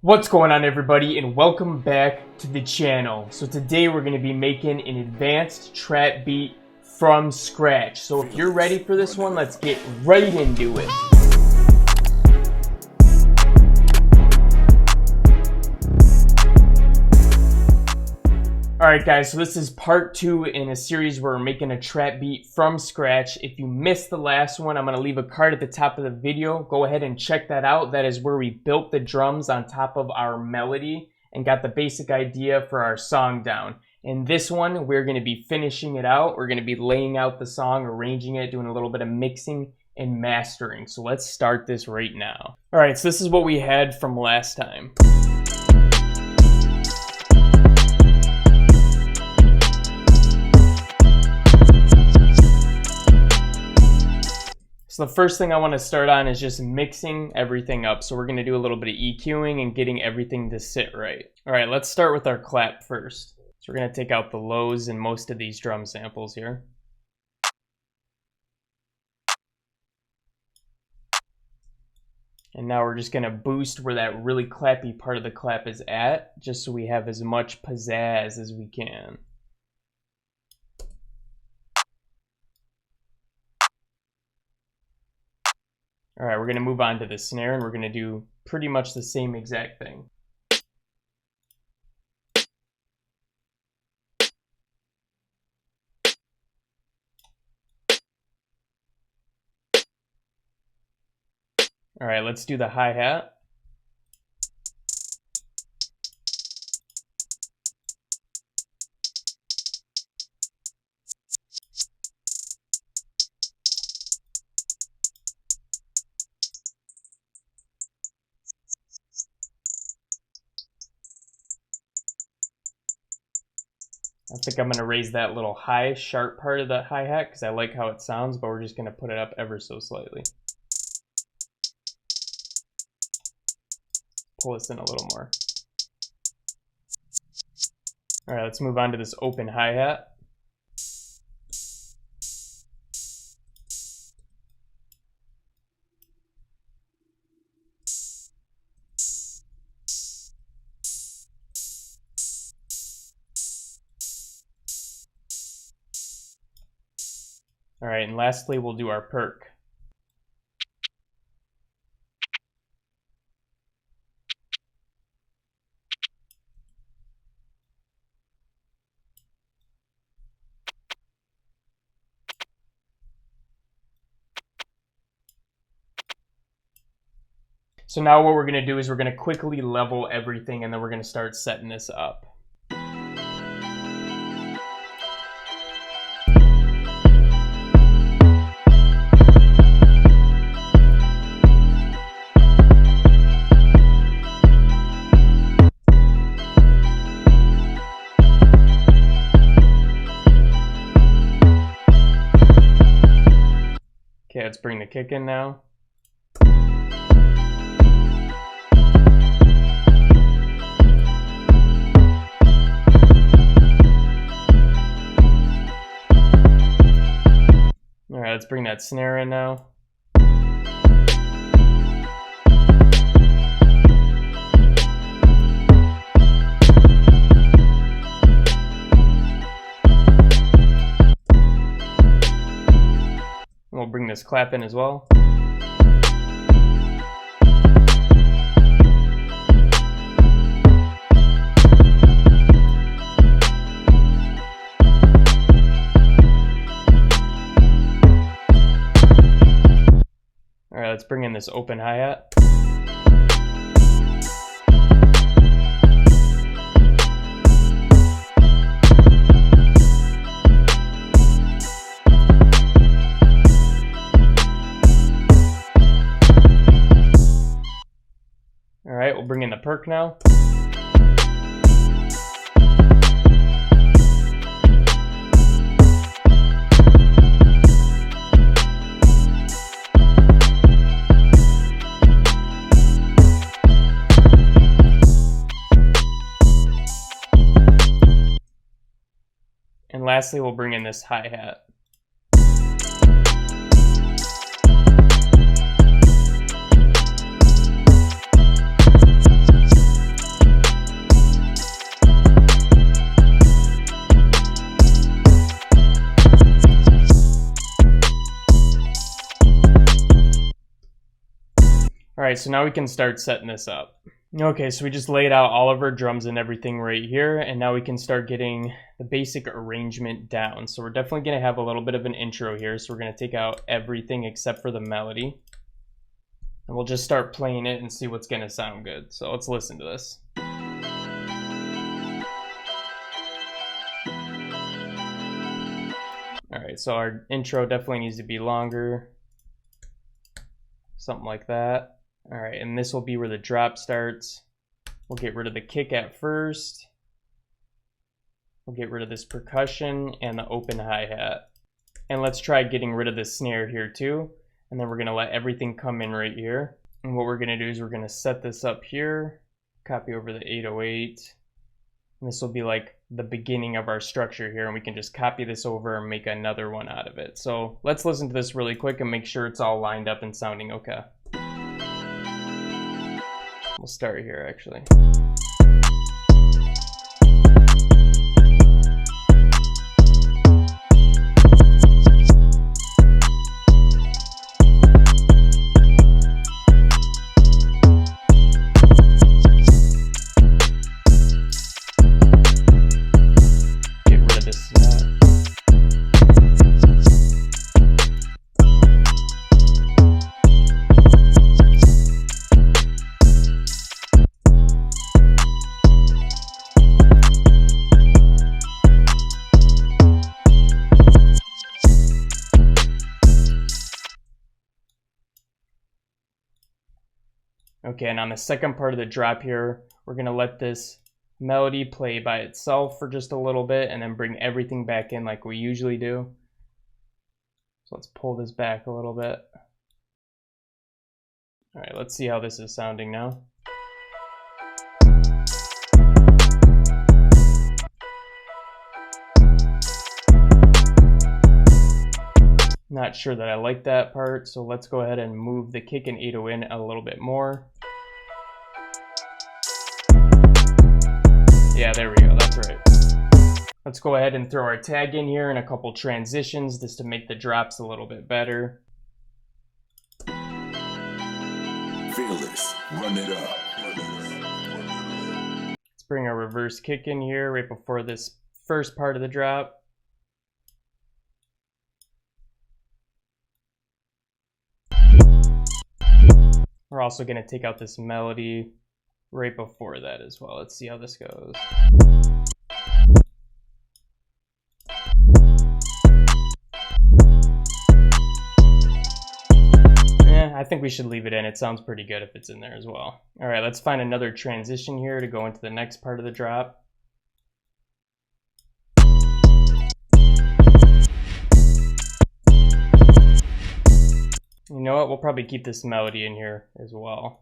What's going on, everybody, and welcome back to the channel. So today we're going to be making an advanced trap beat from scratch. So if you're ready for this one, let's get right into it. Alright guys, so this is part 2 in a series where we're making a trap beat from scratch. If you missed the last one, I'm going to leave a card at the top of the video. Go ahead and check that out. That is where we built the drums on top of our melody and got the basic idea for our song down. In this one, we're going to be finishing it out. We're going to be laying out the song, arranging it, doing a little bit of mixing and mastering. So let's start this right now. Alright, so this is what we had from last time. So the first thing I want to start on is just mixing everything up. So we're going to do a little bit of EQing and getting everything to sit right. All right, let's start with our clap first. So we're going to take out the lows in most of these drum samples here. And now we're just going to boost where that really clappy part of the clap is at, just so we have as much pizzazz as we can. All right, we're going to move on to the snare, and we're going to do pretty much the same exact thing. All right, let's do the hi-hat. I think I'm going to raise that little high, sharp part of the hi-hat because I like how it sounds, but we're just going to put it up ever so slightly. Pull this in a little more. All right, let's move on to this open hi-hat. All right, and lastly, we'll do our perk. So now what we're going to do is we're going to quickly level everything, and then we're going to start setting this up. Okay, let's bring the kick in now. All right, let's bring that snare in now. We'll bring this clap in as well. All right, let's bring in this open hi-hat. All right, we'll bring in the perk now. And lastly, we'll bring in this hi-hat. right, so now we can start setting this up. Okay, so we just laid out all of our drums and everything right here, and now we can start getting the basic arrangement down. So we're definitely going to have a little bit of an intro here, so we're going to take out everything except for the melody. And we'll just start playing it and see what's going to sound good. So let's listen to this. Alright, so our intro definitely needs to be longer. Something like that. Alright, and this will be where the drop starts. We'll get rid of the kick at first. We'll get rid of this percussion and the open hi-hat. And let's try getting rid of this snare here too. And then we're going to let everything come in right here. And what we're going to do is we're going to set this up here. Copy over the 808. And this will be like the beginning of our structure here. And we can just copy this over and make another one out of it. So let's listen to this really quick and make sure it's all lined up and sounding okay. We'll start here actually. Get rid of this snap. Okay, and on the second part of the drop here, we're going to let this melody play by itself for just a little bit and then bring everything back in like we usually do. So let's pull this back a little bit. All right, let's see how this is sounding now. Not sure that I like that part, so let's go ahead and move the kick and 808 in a little bit more. Yeah, there we go, that's right. Let's go ahead and throw our tag in here and a couple transitions just to make the drops a little bit better. Fearless, run it up. Let's bring our reverse kick in here right before this first part of the drop. We're also going to take out this melody right before that as well. Let's see how this goes. I think we should leave it in. It sounds pretty good if it's in there as well. All right, let's find another transition here to go into the next part of the drop. You know what? We'll probably keep this melody in here as well.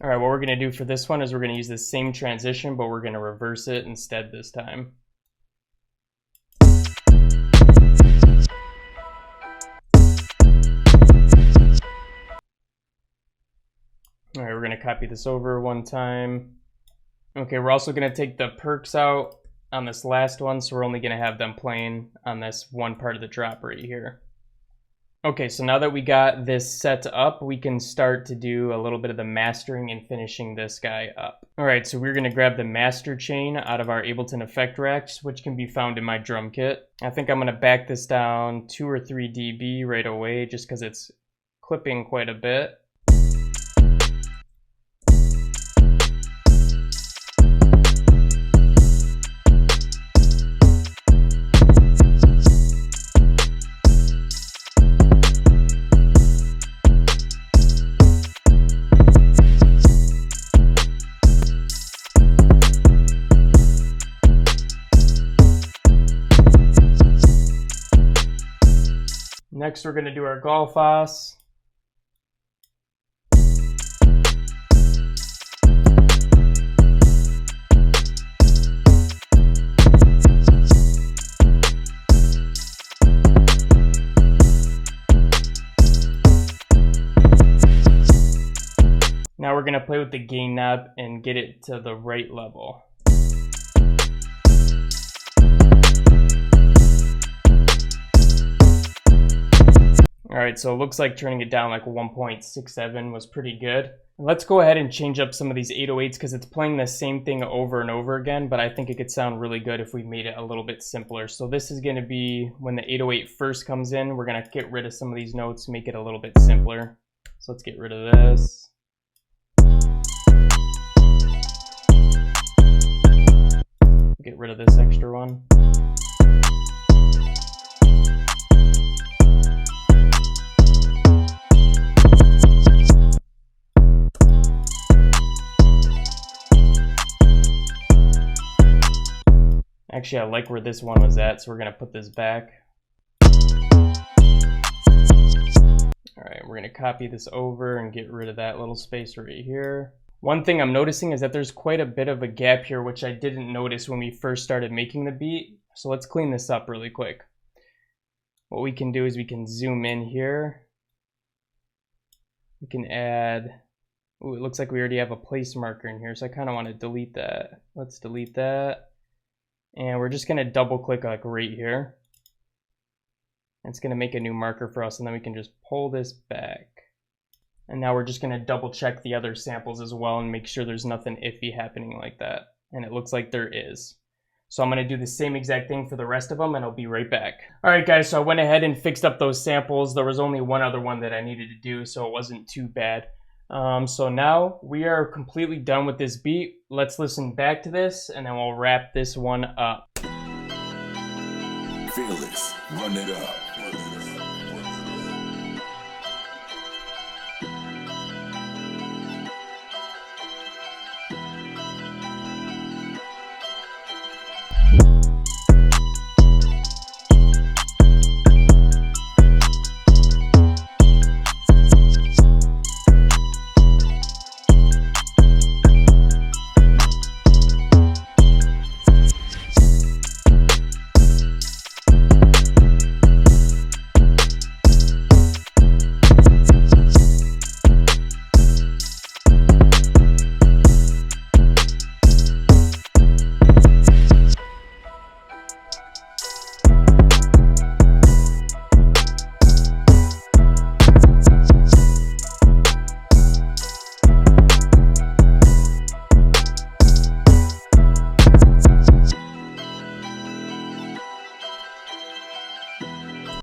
All right, what we're going to do for this one is we're going to use the same transition, but we're going to reverse it instead this time. All right, we're going to copy this over one time. Okay, we're also going to take the perks out on this last one, so we're only going to have them playing on this one part of the drop right here. Okay, so now that we got this set up, we can start to do a little bit of the mastering and finishing this guy up. All right, so we're going to grab the master chain out of our Ableton effect racks, which can be found in my drum kit. I think I'm going to back this down 2 or 3 dB right away just because it's clipping quite a bit. Next, we're going to do our golf os. Now we're going to play with the gain knob and get it to the right level. All right, so it looks like turning it down like 1.67 was pretty good. Let's go ahead and change up some of these 808s because it's playing the same thing over and over again, but I think it could sound really good if we made it a little bit simpler. So this is going to be when the 808 first comes in. We're going to get rid of some of these notes, make it a little bit simpler. So let's get rid of this. Get rid of this extra one. Actually, I like where this one was at, so we're going to put this back. Alright, we're going to copy this over and get rid of that little space right here. One thing I'm noticing is that there's quite a bit of a gap here, which I didn't notice when we first started making the beat. So let's clean this up really quick. What we can do is we can zoom in here. We can add... Ooh, it looks like we already have a place marker in here, so I kind of want to delete that. Let's delete that. And we're just going to double click like right here. It's going to make a new marker for us, and then we can just pull this back. And now we're just going to double check the other samples as well and make sure there's nothing iffy happening like that. And it looks like there is. So I'm going to do the same exact thing for the rest of them, and I'll be right back. All right, guys, so I went ahead and fixed up those samples. There was only one other one that I needed to do, so it wasn't too bad. So now we are completely done with this beat. Let's listen back to this, and then we'll wrap this one up. Fearless, run it up.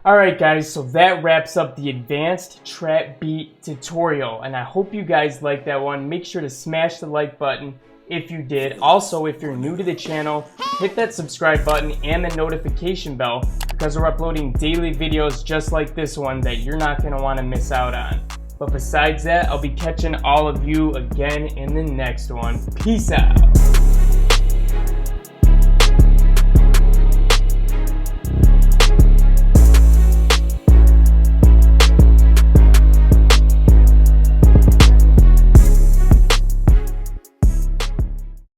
Alright guys, so that wraps up the advanced trap beat tutorial, and I hope you guys liked that one. Make sure to smash the like button if you did. Also, if you're new to the channel, hit that subscribe button and the notification bell because we're uploading daily videos just like this one that you're not going to want to miss out on. But besides that, I'll be catching all of you again in the next one. Peace out.